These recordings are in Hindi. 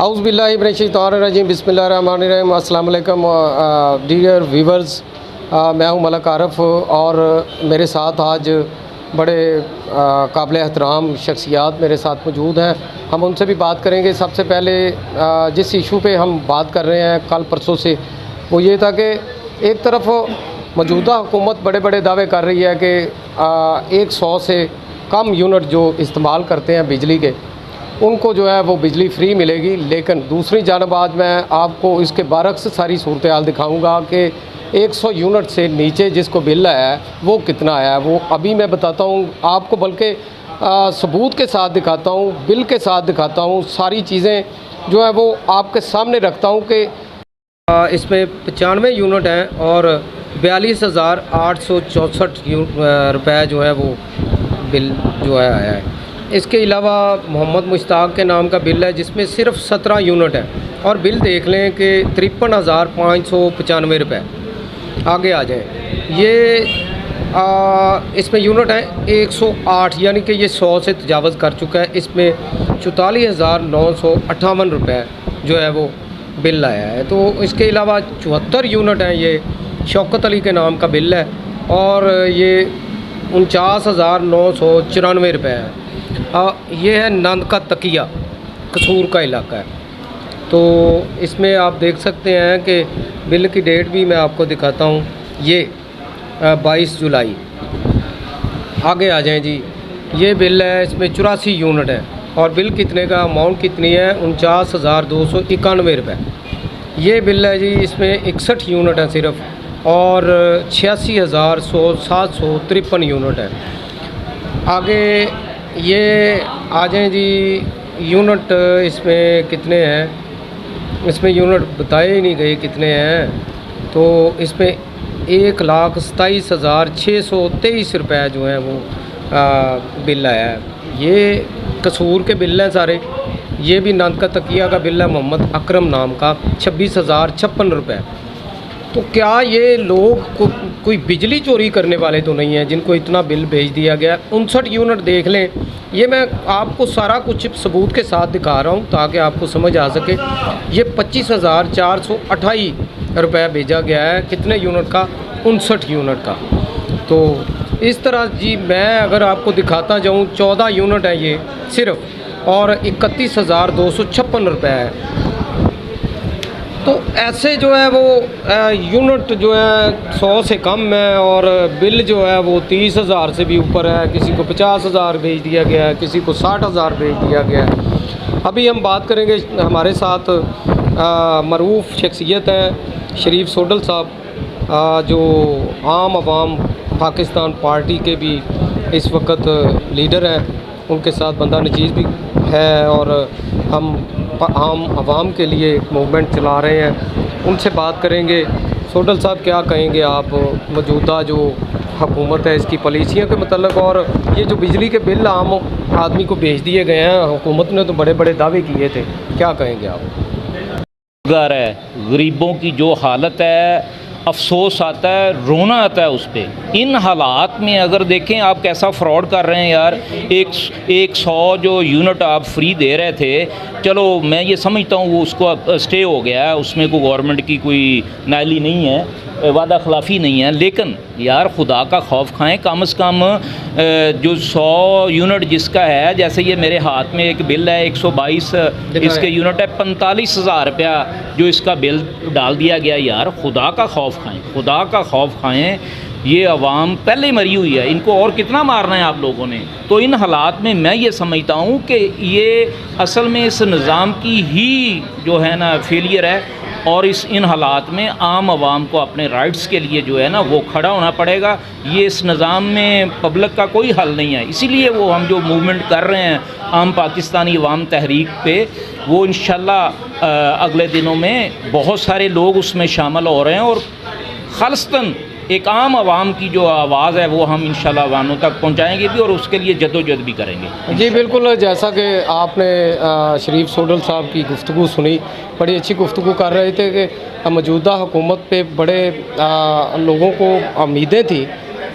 औज़ुबिल्लाहिमिनश्शैतानिर्रजीम बिस्मिल्लाहिर्रहमानिर्रहीम अस्सलाम वालेकुम डियर व्यूवर्स। मैं हूं मलक आरफ और मेरे साथ आज बड़े काबिल एहतराम शख्सियात मेरे साथ मौजूद हैं। हम उनसे भी बात करेंगे। सबसे पहले जिस इशू पे हम बात कर रहे हैं कल परसों से, वो ये था कि एक तरफ मौजूदा हुकूमत बड़े बड़े दावे कर रही है कि 100 से कम यूनिट जो इस्तेमाल करते हैं बिजली के, उनको जो है वो बिजली फ्री मिलेगी। लेकिन दूसरी जानब आज मैं आपको इसके बरक्स सारी सूरत हाल दिखाऊँगा कि 100 यूनिट से नीचे जिसको बिल आया है वो कितना आया है, वो अभी मैं बताता हूँ आपको, बल्कि सबूत के साथ दिखाता हूँ, बिल के साथ दिखाता हूँ, सारी चीज़ें जो है वो आपके सामने रखता हूँ कि इसमें 95 यूनिट हैं और 42,864 रुपये जो है वो बिल जो है आया है। इसके अलावा मोहम्मद मुश्ताक के नाम का बिल है जिसमें सिर्फ 17 यूनिट है और बिल देख लें कि 53,595 रुपये। आगे आ जाएं, ये इसमें यूनिट है 108, यानी कि ये 100 से तजावज़ कर चुका है। इसमें 44,958 रुपये जो है वो बिल आया है। तो इसके अलावा 74 यूनिट हैं, ये शौकत अली के नाम का बिल है और ये 49,994 रुपये है। ये है नंद का तकिया, कसूर का इलाका है। तो इसमें आप देख सकते हैं कि बिल की डेट भी मैं आपको दिखाता हूँ, ये 22 जुलाई। आगे आ जाएं जी, ये बिल है, इसमें 84 यूनिट है और बिल कितने का, अमाउंट कितनी है, 49,291 रुपये। ये बिल है जी, इसमें 61 यूनिट है सिर्फ और 86,753 यूनिट है। आगे ये आ जाएँ जी, यूनिट इसमें कितने हैं, इसमें यूनिट बताए ही नहीं गए कितने हैं। तो इसमें 1,27,623 रुपये जो है वो बिल आया है। ये कसूर के बिल हैं सारे। ये भी नंद का तकिया का बिल है, मोहम्मद अकरम नाम का, 26,056 रुपये। तो क्या ये लोग कोई बिजली चोरी करने वाले तो नहीं हैं जिनको इतना बिल भेज दिया गया? 59 यूनिट देख लें, ये मैं आपको सारा कुछ सबूत के साथ दिखा रहा हूँ ताकि आपको समझ आ सके। ये 25,428 रुपये भेजा गया है, कितने यूनिट का, 59 यूनिट का। तो इस तरह जी मैं अगर आपको दिखाता जाऊँ, 14 यूनिट है ये सिर्फ और 31,256 रुपये है। तो ऐसे जो है वो यूनिट जो है 100 से कम है और बिल जो है वो 30,000 से भी ऊपर है। किसी को 50,000 भेज दिया गया है, किसी को 60,000 भेज दिया गया है। अभी हम बात करेंगे, हमारे साथ मरूफ शख्सियत हैं शरीफ सोडल साहब, जो आम आवाम पाकिस्तान पार्टी के भी इस वक्त लीडर हैं। उनके साथ बंदा नजीज़ भी है और हम आम आवाम के लिए मूवमेंट चला रहे हैं। उनसे बात करेंगे। सोडल साहब, क्या कहेंगे आप मौजूदा जो हुकूमत है इसकी पॉलिसियों के मतलब, और ये जो बिजली के बिल आम आदमी को भेज दिए गए हैं, हुकूमत ने तो बड़े बड़े दावे किए थे, क्या कहेंगे आप? गरीबों की जो हालत है, अफसोस आता है, रोना आता है उस पर। इन हालात में अगर देखें आप कैसा फ्रॉड कर रहे हैं यार। एक 100 जो यूनिट आप फ्री दे रहे थे, चलो मैं ये समझता हूँ वो उसको अब स्टे हो गया है, उसमें कोई गवर्नमेंट की कोई नाली नहीं है, वादा खिलाफ़ी नहीं है। लेकिन यार खुदा का खौफ खाएं, कम से कम जो 100 यूनिट जिसका है, जैसे ये मेरे हाथ में एक बिल है 122 इसके यूनिट है, 45,000 रुपया जो इसका बिल डाल दिया गया। यार खुदा का खौफ खाएं, खुदा का खौफ खाएं। ये अवाम पहले ही मरी हुई है, इनको और कितना मारना है आप लोगों ने? तो इन हालात में मैं ये समझता हूँ कि ये असल में इस निज़ाम की ही जो है ना फेलियर है और इन हालात में आम आवाम को अपने राइट्स के लिए जो है ना वो खड़ा होना पड़ेगा। ये इस निज़ाम में पब्लिक का कोई हल नहीं है। इसीलिए वो हम जो मूवमेंट कर रहे हैं आम पाकिस्तानी अवाम तहरीक पे, वो इंशाल्लाह अगले दिनों में बहुत सारे लोग उसमें शामिल हो रहे हैं और खालिस्तन एक आम आवाम की जो आवाज़ है वो हम इंशाल्लाह अवामों तक पहुंचाएंगे भी और उसके लिए जद्दोजहद भी करेंगे। जी बिल्कुल, जैसा कि आपने शरीफ सोडल साहब की गुफ्तगू सुनी, बड़ी अच्छी गुफ्तगू कर रहे थे कि मौजूदा हुकूमत पे बड़े लोगों को उम्मीदें थी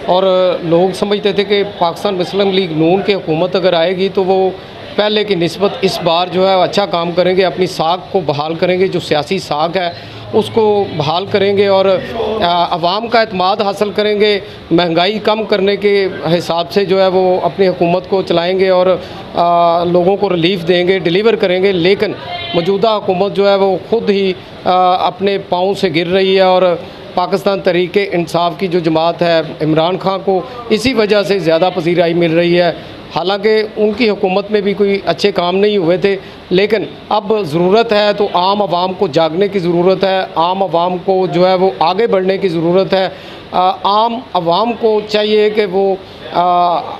और लोग समझते थे कि पाकिस्तान मुस्लिम लीग नून की हुकूमत अगर आएगी तो वो पहले की निस्बत इस बार जो है अच्छा काम करेंगे, अपनी साख को बहाल करेंगे, जो सियासी साख है उसको बहाल करेंगे और आवाम का एतमाद हासिल करेंगे। महंगाई कम करने के हिसाब से जो है वो अपनी हुकूमत को चलाएंगे और लोगों को रिलीफ देंगे, डिलीवर करेंगे। लेकिन मौजूदा हुकूमत जो है वो ख़ुद ही अपने पाँव से गिर रही है और पाकिस्तान तहरीक इंसाफ की जो जमात है, इमरान खान को इसी वजह से ज़्यादा पजीराई मिल रही है। हालांकि उनकी हुकूमत में भी कोई अच्छे काम नहीं हुए थे, लेकिन अब ज़रूरत है तो आम आवाम को जागने की ज़रूरत है, आम आवाम को जो है वो आगे बढ़ने की ज़रूरत है। आम आवाम को चाहिए कि वो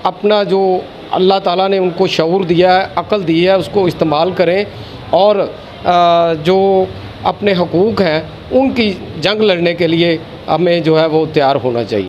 अपना जो अल्लाह ताला ने उनको शऊर दिया है, अक़ल दी है, उसको इस्तेमाल करें और जो अपने हकूक़ हैं उनकी जंग लड़ने के लिए हमें जो है वो तैयार होना चाहिए।